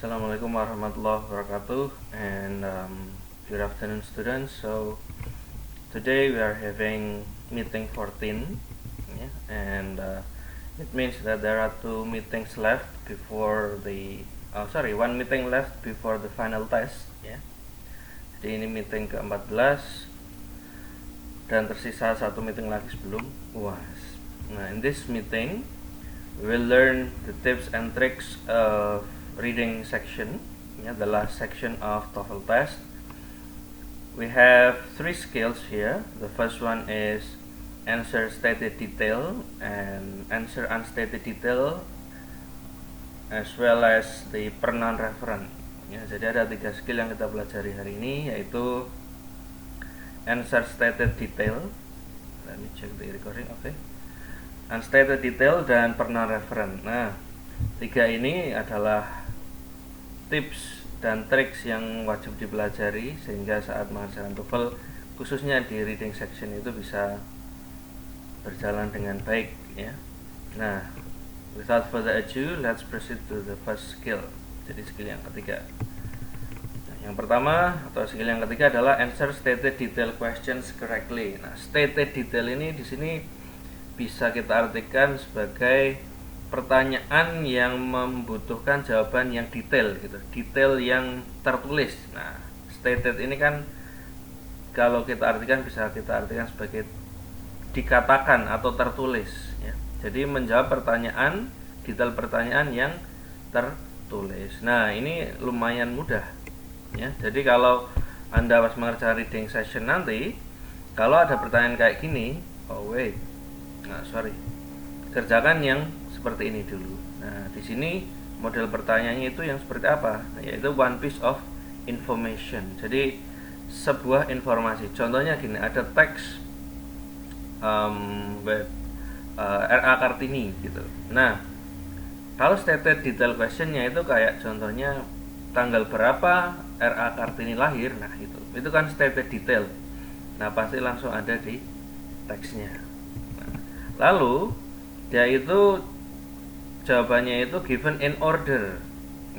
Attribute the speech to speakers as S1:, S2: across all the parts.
S1: Assalamualaikum warahmatullahi wabarakatuh, and good afternoon, students. So today we are having meeting 14, yeah, and it means that there are two meetings left before one meeting left before the final test, ya. Jadi ini meeting ke-14 dan tersisa satu meeting lagi sebelum UAS. Nah, in this meeting we will learn the tips and tricks of reading section, the last section of TOEFL test. We have three skills here. The first one is answer stated detail and answer unstated detail, as well as the pronoun referent. Jadi ada tiga skill yang kita pelajari hari ini, yaitu answer stated detail. Let me check the recording. Okay. Unstated detail dan pronoun referent. Nah, tiga ini adalah tips dan triks yang wajib dipelajari sehingga saat mengerjakan TOEFL, khususnya di reading section, itu bisa berjalan dengan baik, ya. Nah, without further ado, let's proceed to the first skill. Jadi skill yang ketiga. Nah, yang pertama atau skill yang ketiga adalah answer stated detail questions correctly. Nah, stated detail ini di sini bisa kita artikan sebagai pertanyaan yang membutuhkan jawaban yang detail, gitu, detail yang tertulis. Nah, stated ini kan kalau kita artikan bisa kita artikan sebagai dikatakan atau tertulis, ya. Jadi menjawab pertanyaan, detail pertanyaan yang tertulis. Nah, ini lumayan mudah, ya. Jadi kalau Anda pas mengerjakan reading session nanti, kalau ada pertanyaan kayak gini, kerjakan yang seperti ini dulu. Nah, di sini model pertanyaannya itu yang seperti apa? Yaitu one piece of information. Jadi sebuah informasi. Contohnya gini, ada teks R.A. Kartini, gitu. Nah, kalau stated detail questionnya itu kayak contohnya tanggal berapa R.A. Kartini lahir. Nah, itu kan stated detail. Nah, pasti langsung ada di teksnya. Nah, lalu dia itu jawabannya itu given in order,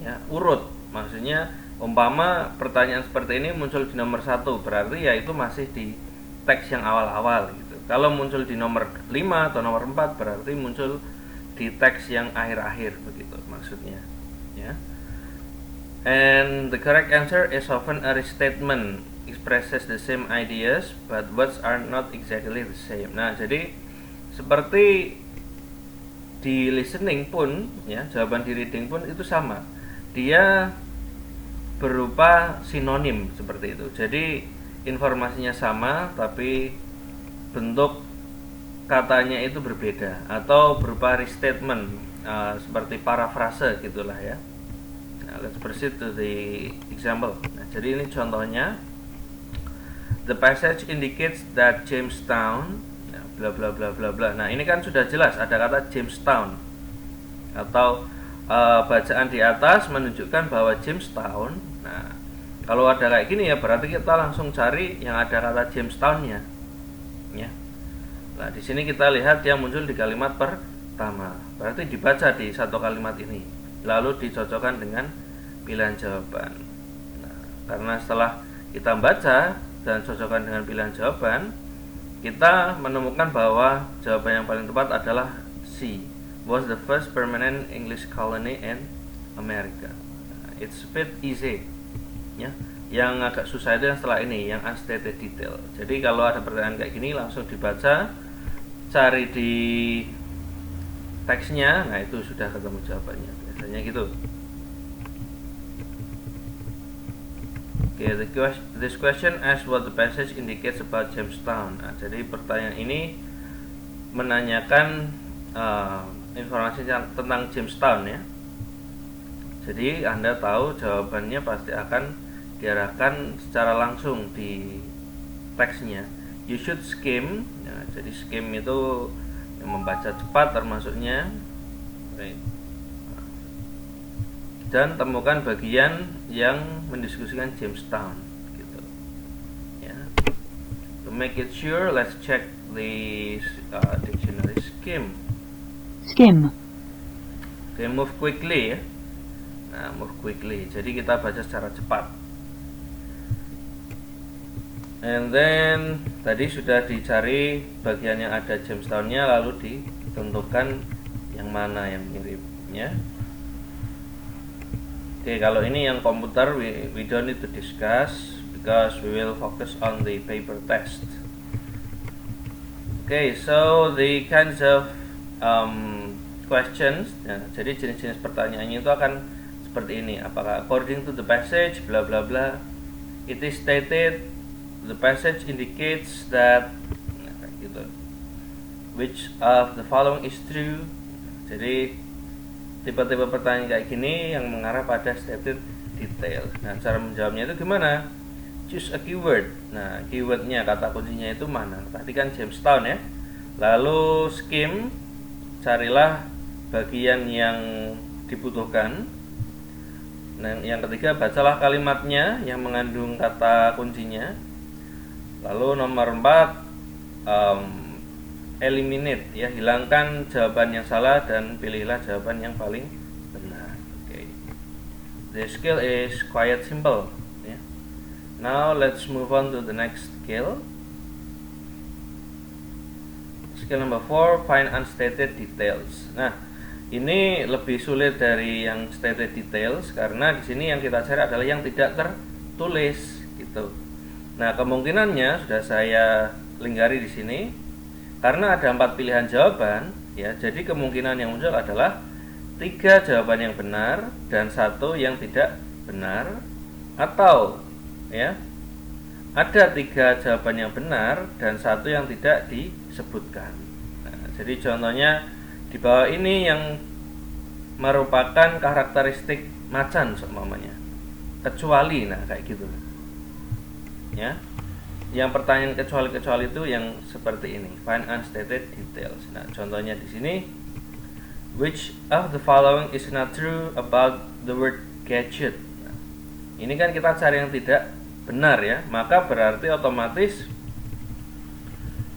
S1: ya, urut. Maksudnya umpama pertanyaan seperti ini muncul di nomor 1, berarti ya itu masih di teks yang awal-awal, gitu. Kalau muncul di nomor 5 atau nomor 4, berarti muncul di teks yang akhir-akhir, begitu maksudnya, ya. And the correct answer is often a restatement, expresses the same ideas but words are not exactly the same. Nah, jadi seperti di listening pun, ya, jawaban di reading pun itu sama. Dia berupa sinonim seperti itu. Jadi informasinya sama tapi bentuk katanya itu berbeda atau berupa restatement, seperti parafrase gitulah, ya. Nah, let's proceed to the example. Nah, jadi ini contohnya. The passage indicates that Jamestown bla bla bla bla bla. Nah, ini kan sudah jelas ada kata Jamestown, atau bacaan di atas menunjukkan bahwa Jamestown. Nah, kalau ada kayak gini ya berarti kita langsung cari yang ada kata Jamestown-nya, ya. Nah, di sini kita lihat dia muncul di kalimat pertama. Berarti dibaca di satu kalimat ini, lalu dicocokkan dengan pilihan jawaban. Nah, karena setelah kita baca dan cocokkan dengan pilihan jawaban, kita menemukan bahwa jawaban yang paling tepat adalah C, was the first permanent English colony in America. It's a bit easy, ya. Yang agak susah itu yang setelah ini, yang unstated detail. Jadi kalau ada pertanyaan kayak gini langsung dibaca, cari di teksnya, nah itu sudah ketemu jawabannya. Biasanya gitu. Okay, this question asks what the passage indicates about Jamestown. Nah, jadi pertanyaan ini menanyakan informasi tentang Jamestown, ya. Jadi Anda tahu jawabannya pasti akan diarahkan secara langsung di teksnya. You should skim. Nah, jadi skim itu yang membaca cepat termasuknya. Okay. Dan temukan bagian yang mendiskusikan Jamestown, gitu, ya. To make it sure, let's check the dictionary. Skim.
S2: Skim.
S1: Okay, move quickly, ya. Nah, move quickly. Jadi kita baca secara cepat. And then tadi sudah dicari bagian yang ada gemstone-nya, lalu ditentukan yang mana yang miripnya. Oke, kalau ini yang komputer we don't need to discuss because we will focus on the paper test. Okay, so the kinds of questions, nah, jadi jenis-jenis pertanyaannya itu akan seperti ini. Apakah according to the passage, bla bla bla, it is stated, the passage indicates that, nah, gitu. Which of the following is true? Jadi tipe-tipe pertanyaan kayak gini yang mengarah pada stated detail. Nah, cara menjawabnya itu gimana? Choose a keyword. Nah, keywordnya, kata kuncinya itu mana? Tadi kan gemstone ya. Lalu skim, carilah bagian yang dibutuhkan. Nah, yang ketiga, bacalah kalimatnya yang mengandung kata kuncinya. Lalu nomor 4, eliminate, ya, hilangkan jawaban yang salah dan pilihlah jawaban yang paling benar. Okay. The skill is quite simple. Yeah. Now let's move on to the next skill. Skill number 4, find unstated details. Nah, ini lebih sulit dari yang stated details karena di sini yang kita cari adalah yang tidak tertulis, gitu. Nah, kemungkinannya sudah saya linggari di sini. Karena ada 4 pilihan jawaban, ya, jadi kemungkinan yang muncul adalah 3 jawaban yang benar dan 1 yang tidak benar, atau ya ada 3 jawaban yang benar dan 1 yang tidak disebutkan. Nah, jadi contohnya di bawah ini yang merupakan karakteristik macan seumpamanya, kecuali, nah kayak gitu, ya. Yang pertanyaan kecuali-kecuali itu yang seperti ini, find unstated details. Nah, contohnya di sini, which of the following is not true about the word gadget. Nah, ini kan kita cari yang tidak benar ya, maka berarti otomatis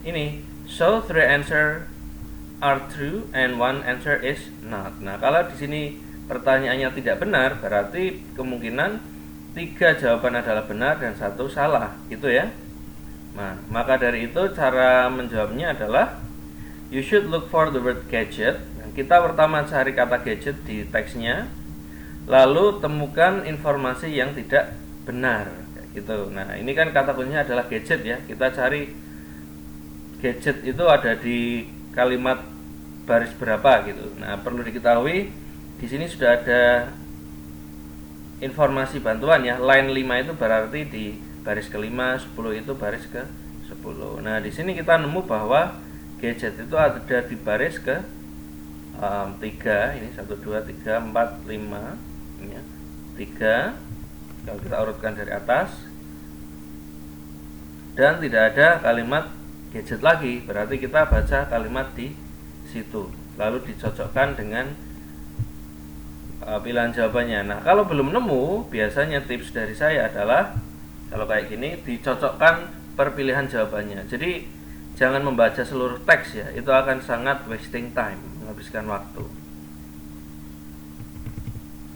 S1: ini, so 3 answer are true and 1 answer is not. Nah, kalau di sini pertanyaannya tidak benar, berarti kemungkinan 3 jawaban adalah benar dan 1 salah, gitu ya. Nah, maka dari itu cara menjawabnya adalah you should look for the word gadget. Nah, kita pertama cari kata gadget di teksnya, lalu temukan informasi yang tidak benar, kayak gitu. Nah, ini kan kata kuncinya adalah gadget ya. Kita cari gadget itu ada di kalimat baris berapa gitu. Nah, perlu diketahui di sini sudah ada informasi bantuan ya. Line 5 itu berarti di baris ke-5, 10 itu baris ke-10. Nah, di sini kita nemu bahwa gadget itu ada di baris ke 3. Ini 1, 2, 3, 4, 5 ya. 3 kalau kita urutkan dari atas. Dan tidak ada kalimat gadget lagi, berarti kita baca kalimat di situ. Lalu dicocokkan dengan pilihan jawabannya. Nah, kalau belum nemu, biasanya tips dari saya adalah kalau kayak gini dicocokkan per pilihan jawabannya. Jadi jangan membaca seluruh teks ya, itu akan sangat wasting time, menghabiskan waktu.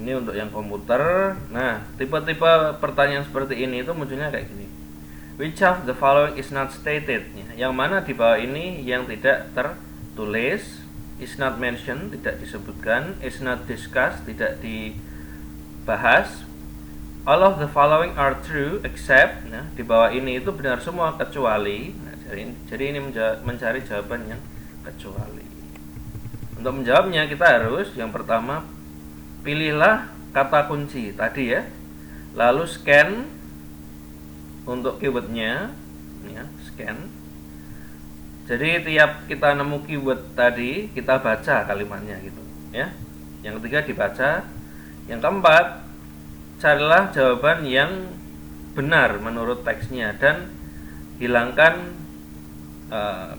S1: Ini untuk yang komputer. Nah, tipe-tipe pertanyaan seperti ini itu munculnya kayak gini. Which of the following is not stated? Yang mana di bawah ini yang tidak tertulis? Is not mentioned, tidak disebutkan. Is not discussed, tidak dibahas. All of the following are true except, nah, di bawah ini itu benar semua kecuali. Nah, jadi ini mencari jawaban yang kecuali. Untuk menjawabnya kita harus yang pertama pilihlah kata kunci tadi ya. Lalu scan untuk keywordnya, ya, scan. Jadi tiap kita nemu keyword tadi kita baca kalimatnya gitu, ya. Yang ketiga dibaca. Yang keempat, carilah jawaban yang benar menurut teksnya dan hilangkan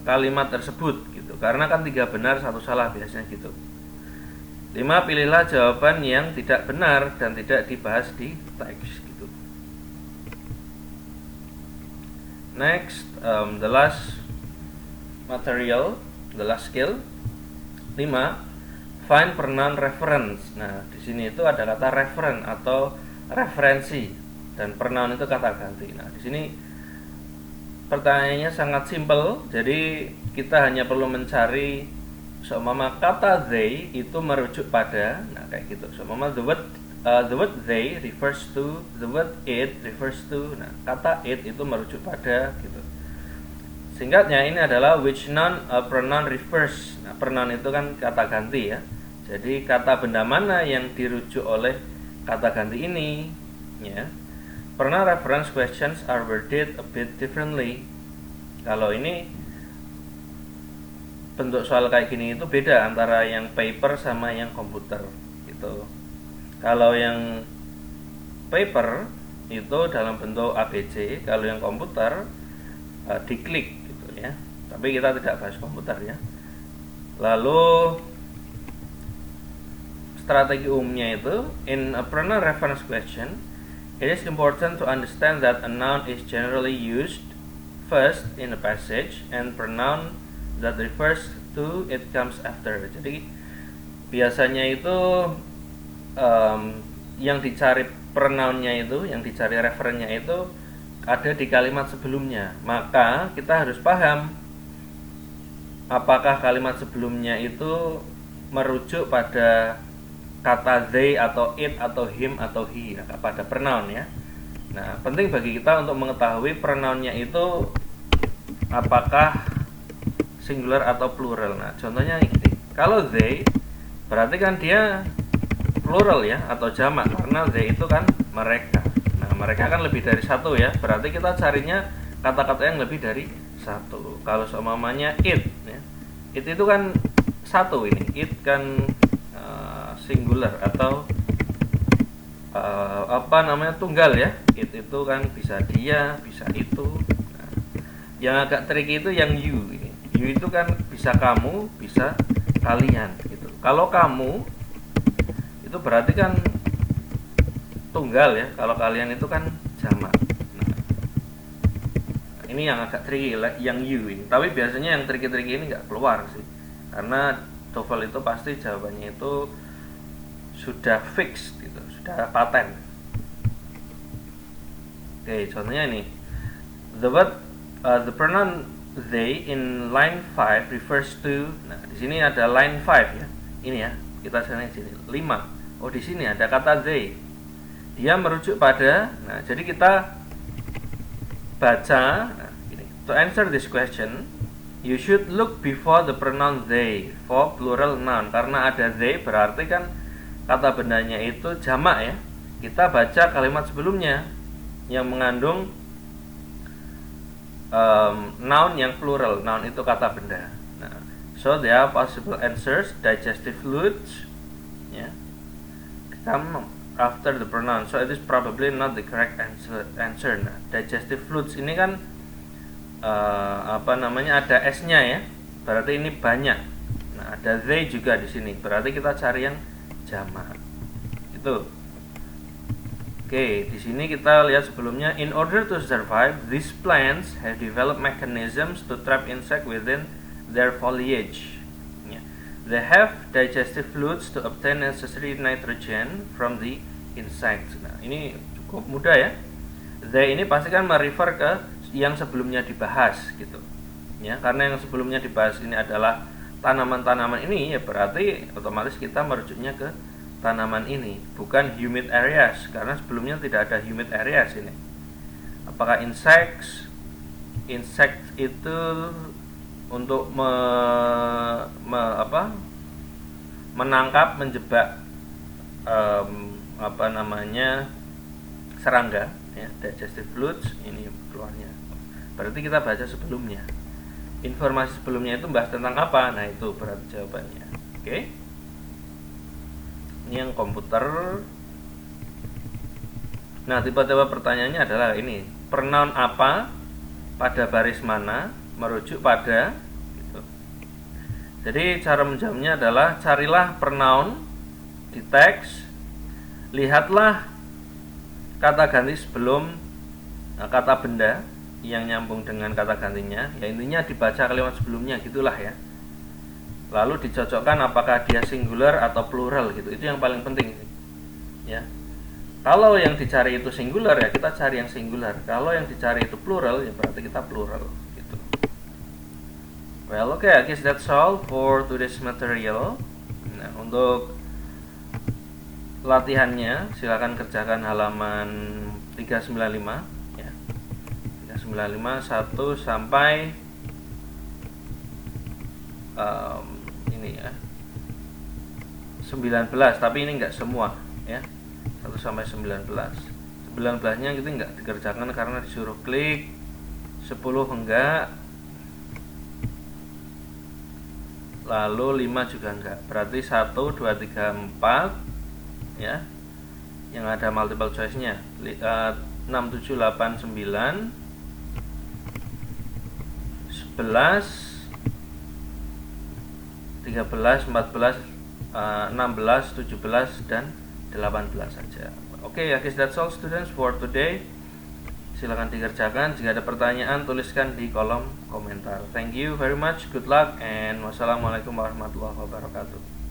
S1: kalimat tersebut gitu. Karena kan 3 benar 1 salah biasanya gitu. 5, pilihlah jawaban yang tidak benar dan tidak dibahas di teks gitu. Next, the last material, the last skill. 5, Find pronoun reference. Nah, di sini itu ada kata referen atau referensi dan pronoun itu kata ganti. Nah, di sini pertanyaannya sangat simple. Jadi kita hanya perlu mencari seumpama kata they itu merujuk pada, nah kayak gitu. Seumpama the word they refers to, the word it refers to. Nah, kata it itu merujuk pada gitu. Singkatnya ini adalah which noun pronoun refers. Nah, pronoun itu kan kata ganti ya. Jadi kata benda mana yang dirujuk oleh kata ganti ini ya. Pronoun reference questions are worded a bit differently. Kalau ini bentuk soal kayak gini itu beda antara yang paper sama yang komputer gitu. Kalau yang paper itu dalam bentuk ABC, kalau yang komputer diklik gitu ya. Tapi kita tidak bahas komputer ya. Lalu strategi umumnya itu in a pronoun reference question, it is important to understand that a noun is generally used first in a passage and pronoun that refers to it comes after. Jadi biasanya itu yang dicari pronounnya itu, yang dicari referennya itu ada di kalimat sebelumnya. Maka kita harus paham apakah kalimat sebelumnya itu merujuk pada kata they atau it atau him atau he, nah, pada pronoun ya. Nah, penting bagi kita untuk mengetahui pronounnya itu apakah singular atau plural. Nah, contohnya ini. Kalau they berarti kan dia plural ya atau jamak karena they itu kan mereka. Nah, mereka kan lebih dari satu ya. Berarti kita carinya kata-kata yang lebih dari satu. Kalau seumpamanya it ya. It itu kan satu ini. It kan singular atau tunggal ya. It itu kan bisa dia, bisa itu. Nah, yang agak tricky itu yang you ini. You itu kan bisa kamu, bisa kalian gitu. Kalau kamu itu berarti kan tunggal ya. Kalau kalian itu kan jamak. Nah, ini yang agak tricky yang you ini. Tapi biasanya yang tricky-tricky ini nggak keluar sih. Karena TOEFL itu pasti jawabannya itu sudah fix gitu, sudah paten. Oke, contohnya ini. The pronoun they in line 5 refers to. Nah, di sini ada line 5 ya. Ini ya, kita sekarang di sini 5. Oh, di sini ada kata they. Dia merujuk pada. Nah, jadi kita baca nah, ini. To answer this question, you should look before the pronoun they for plural noun. Karena ada they berarti kan kata bendanya itu jamak ya. Kita baca kalimat sebelumnya yang mengandung noun yang plural. Noun itu kata benda. Nah, so there are possible answers. Digestive fluids ya, come after the pronoun. So it is probably not the correct answer. Nah, digestive fluids ini kan ada s-nya ya. Berarti ini banyak. Nah, ada they juga di sini. Berarti kita cari yang jamak. Itu. Oke, di sini kita lihat sebelumnya, in order to survive, these plants have developed mechanisms to trap insect within their foliage. They have digestive fluids to obtain necessary nitrogen from the insects. Nah, ini cukup mudah ya. They ini pasti kan merefer ke yang sebelumnya dibahas gitu. Ya, karena yang sebelumnya dibahas ini adalah tanaman-tanaman ini, ya berarti otomatis kita merujuknya ke tanaman ini, bukan humid areas, karena sebelumnya tidak ada humid areas ini. Apakah insect itu untuk menangkap, menjebak serangga ya, digestive fluids ini keluarnya. Berarti kita baca sebelumnya. Informasi sebelumnya itu bahas tentang apa? Nah, itu berarti jawabannya. Oke. Ini yang komputer. Nah, tiba-tiba pertanyaannya adalah ini, pronoun apa pada baris mana merujuk pada gitu. Jadi cara menjawabnya adalah carilah pronoun di teks, lihatlah kata ganti sebelum kata benda yang nyambung dengan kata gantinya. Ya intinya dibaca kalimat sebelumnya gitulah ya. lalu dicocokkan apakah dia singular atau plural gitu. Itu yang paling penting ya. Kalau yang dicari itu singular ya kita cari yang singular. Kalau yang dicari itu plural ya berarti kita plural gitu. Well, okay, I guess that's all for today's material. Nah, untuk latihannya silakan kerjakan halaman 395 ya. 395 1 sampai ini ya 19, tapi ini enggak semua ya. 1 sampai 19. 19-nya itu enggak dikerjakan karena disuruh klik. 10 enggak. Lalu 5 juga enggak. Berarti 1 2 3 4 ya. Yang ada multiple choice-nya. 6 7 8 9 11 13 14 16 17 dan 18 saja. Oke, I guess that's all students for today. Silakan dikerjakan. Jika ada pertanyaan tuliskan di kolom komentar. Thank you very much. Good luck and wassalamualaikum warahmatullahi wabarakatuh.